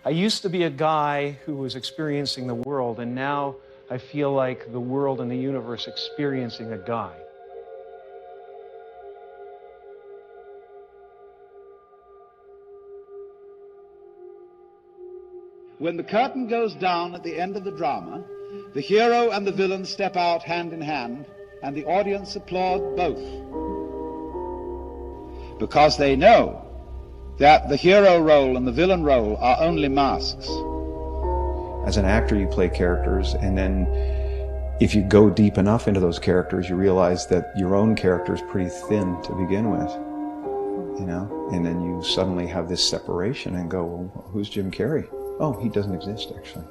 I used to be a guy who was experiencing the world, and now I feel like the world and the universe experiencing a guy. When the curtain goes down at the end of the drama, the hero and the villain step out hand in hand, and the audience applaud both. Because they know that the hero role and the villain role are only masks. As an actor, you play characters, and then if you go deep enough into those characters, you realize that your own character is pretty thin to begin with, you know? And then you suddenly have this separation and go, well, who's Jim Carrey? Oh, he doesn't exist, actually.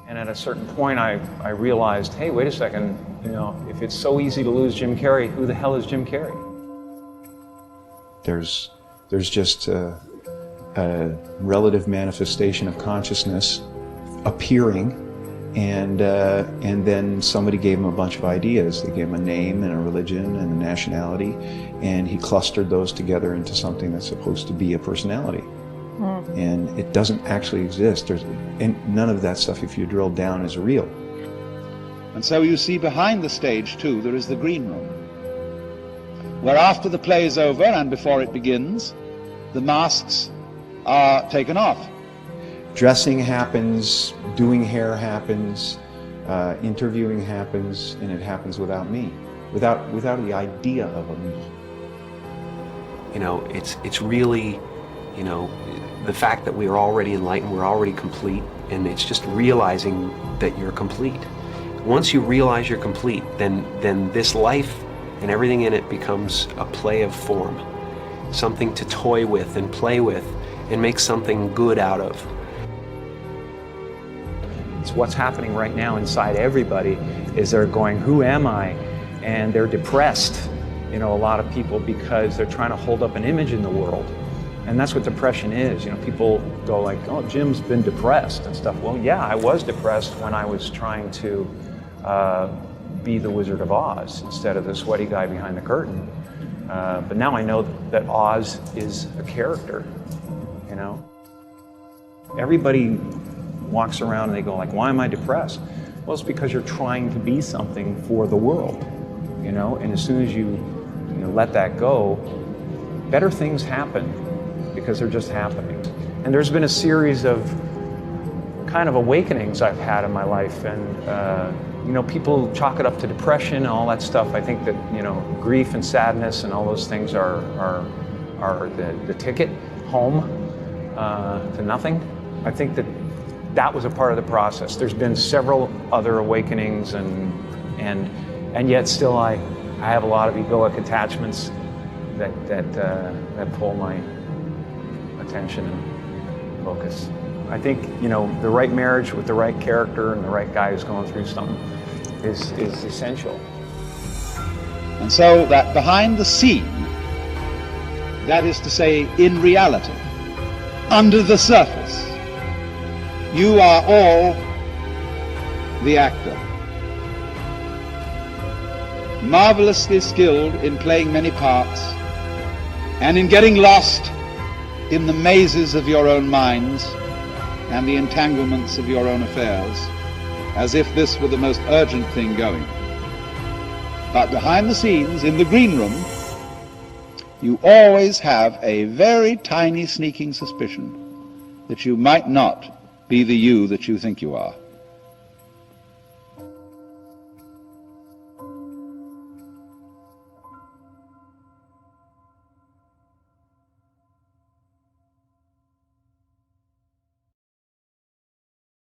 And at a certain point, I realized, hey, wait a second, you know, if it's so easy to lose Jim Carrey, who the hell is Jim Carrey? There's just a relative manifestation of consciousness appearing, and then somebody gave him a bunch of ideas. They gave him a name and a religion and a nationality, and he clustered those together into something that's supposed to be a personality. And it doesn't actually exist. And none of that stuff, if you drill down, is real. And so you see behind the stage, too, there is the green room, where after the play is over and before it begins, the masks are taken off. Dressing happens, doing hair happens, interviewing happens, and it happens without me, without the idea of a me. You know, it's really, you know, the fact that we are already enlightened, we're already complete, and it's just realizing that you're complete. Once you realize you're complete, then this life and everything in it becomes a play of form, something to toy with and play with and make something good out of. It's what's happening right now inside everybody is they're going, who am I? And they're depressed, you know, a lot of people, because they're trying to hold up an image in the world. And that's what depression is. You know, people go like, oh, Jim's been depressed and stuff. Well, yeah, I was depressed when I was trying to be the Wizard of Oz instead of the sweaty guy behind the curtain. But now I know that Oz is a character, you know. Everybody walks around and they go like, why am I depressed? Well, it's because you're trying to be something for the world, you know. And as soon as you let that go, better things happen, because they're just happening. And there's been a series of kind of awakenings I've had in my life, and you know, people chalk it up to depression and all that stuff. I think that, you know, grief and sadness and all those things are the ticket home to nothing. I think that was a part of the process. There's been several other awakenings, and yet still I have a lot of egoic attachments that pull my attention and focus. I think, you know, the right marriage with the right character and the right guy who's going through something is essential. And so that behind the scene, that is to say, in reality, under the surface, you are all the actor. Marvelously skilled in playing many parts and in getting lost in the mazes of your own minds and the entanglements of your own affairs, as if this were the most urgent thing going. But behind the scenes, in the green room, you always have a very tiny sneaking suspicion that you might not be the you that you think you are.